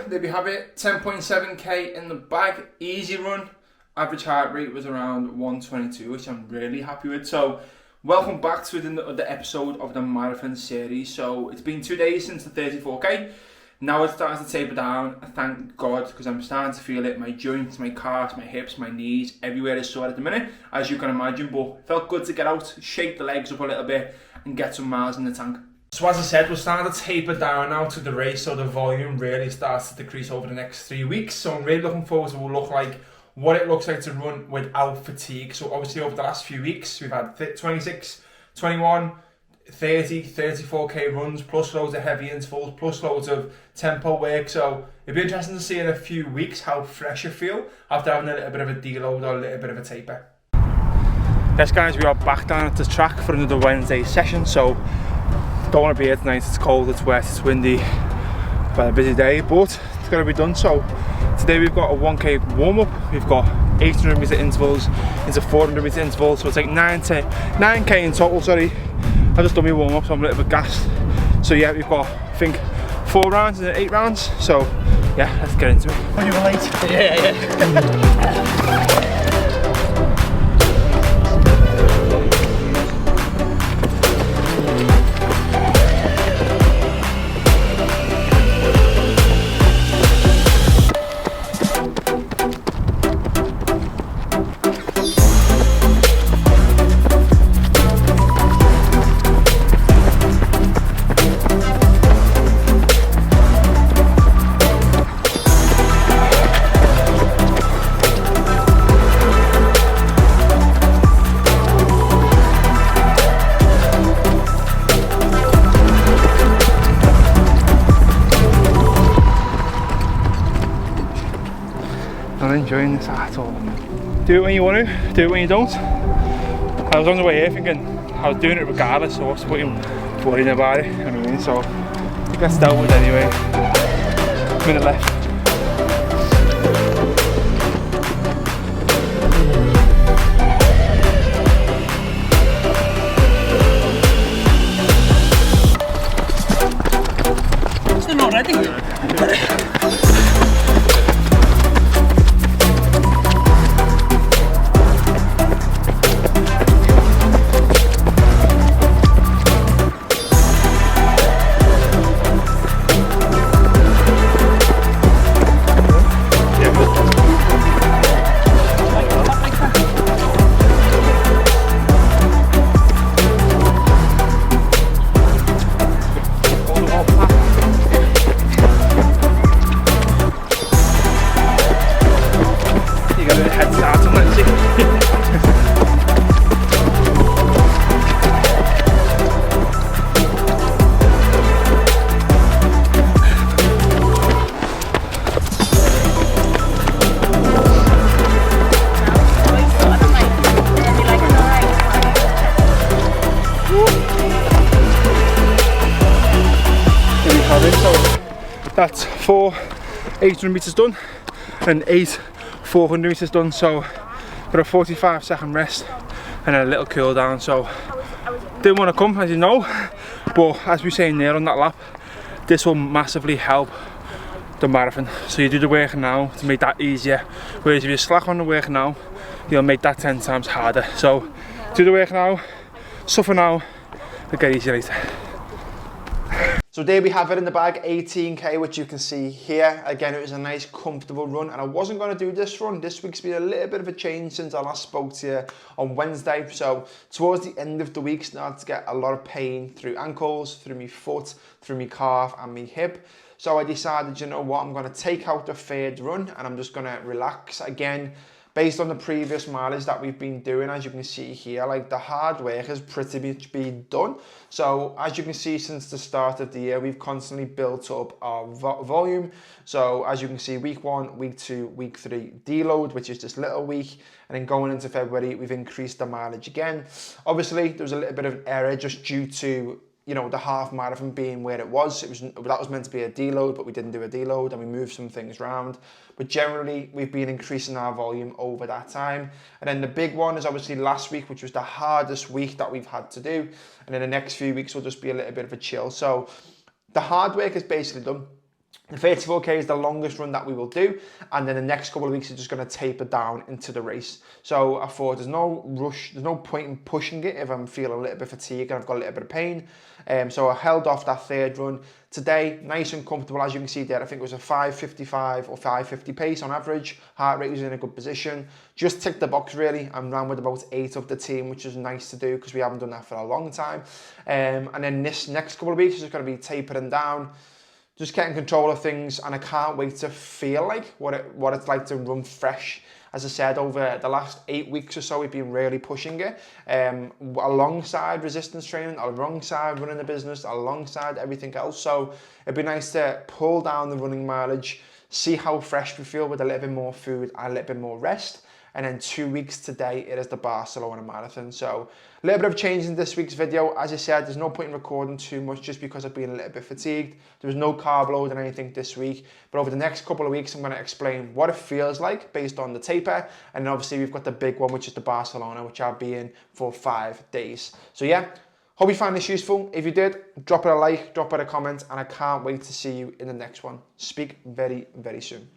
there we have it, 10.7k in the bag, easy run. Average heart rate was around 122, which I'm really happy with. So welcome back to another episode of the marathon series. So it's been 2 days since the 34k. Now it's starting to taper down, thank God, because I'm starting to feel it. My joints, my calves, my hips, my knees, everywhere is sore at the minute, as you can imagine. But it felt good to get out, shake the legs up a little bit and get some miles in the tank. So as I said, we're starting to taper down now to the race, so the volume really starts to decrease over the next 3 weeks. So I'm really looking forward to what it will look like, what it looks like to run without fatigue. So obviously over the last few weeks, we've had 26, 21, 30, 34k runs, plus loads of heavy intervals, plus loads of tempo work. So it'd be interesting to see in a few weeks how fresh you feel after having a little bit of a deload or a little bit of a taper. Yes guys, we are back down at the track for another Wednesday session. So don't want to be here tonight, it's cold, it's wet, it's windy, quite a busy day, but it's got to be done. So today we've got a 1k warm up, we've got 800 meter intervals into 400 meter intervals, so it's like 9k in total, sorry. I just done my warm up, so I'm a little bit gassed. So yeah, we've got, I think, 4 rounds and 8 rounds, so yeah, let's get into it. When you were late? Yeah. Not enjoying this at all. Do it when you want to, do it when you don't. I was on the way here thinking I was doing it regardless, so what's the point in worrying about it? You know what I mean? So let's dealt with anyway. Minute left. Still not ready. That's 4 800 meters done and 8 400 meters done, so got a 45-second rest and a little cool down. So didn't want to come, as you know, but as we were saying there on that lap, this will massively help the marathon. So you do the work now to make that easier, whereas if you slack on the work now, you'll make that 10 times harder. So do the work now, suffer now, but get easier later. So there we have it in the bag, 18k, which you can see here. Again, it was a nice comfortable run, and I wasn't going to do this run. This week's been a little bit of a change since I last spoke to you on Wednesday. So towards the end of the week, started to get a lot of pain through ankles, through my foot, through my calf and my hip. So I decided, you know what, I'm going to take out the third run and I'm just going to relax again. Based on the previous mileage that we've been doing, as you can see here, like the hard work has pretty much been done. So as you can see, since the start of the year, we've constantly built up our volume. So as you can see, week 1, week 2, week 3 deload, which is this little week. And then going into February, we've increased the mileage again. Obviously, there was a little bit of an error just due to, you know, the half marathon being where it was. That was meant to be a deload, but we didn't do a deload and we moved some things around. But generally, we've been increasing our volume over that time. And then the big one is obviously last week, which was the hardest week that we've had to do. And then the next few weeks will just be a little bit of a chill. So the hard work is basically done. The 34k is the longest run that we will do, and then the next couple of weeks is just going to taper down into the race. So I thought there's no rush, there's no point in pushing it if I'm feeling a little bit fatigued and I've got a little bit of pain. So I held off that third run. Today, nice and comfortable, as you can see there. I think it was a 5:55 or 5:50 pace on average. Heart rate was in a good position. Just ticked the box really. I'm ran with about 8 of the team, which is nice to do because we haven't done that for a long time. And then this next couple of weeks is just going to be tapering down, just getting control of things, and I can't wait to feel like what it's like to run fresh. As I said, over the last 8 weeks or so, we've been really pushing it, alongside resistance training, alongside running the business, alongside everything else. So it'd be nice to pull down the running mileage, see how fresh we feel with a little bit more food and a little bit more rest. And then 2 weeks today, it is the Barcelona Marathon. So a little bit of change in this week's video. As I said, there's no point in recording too much just because I've been a little bit fatigued. There was no carb load or anything this week. But over the next couple of weeks, I'm going to explain what it feels like based on the taper. And then obviously we've got the big one, which is the Barcelona, which I'll be in for 5 days. So yeah, hope you found this useful. If you did, drop it a like, drop it a comment, and I can't wait to see you in the next one. Speak very, very soon.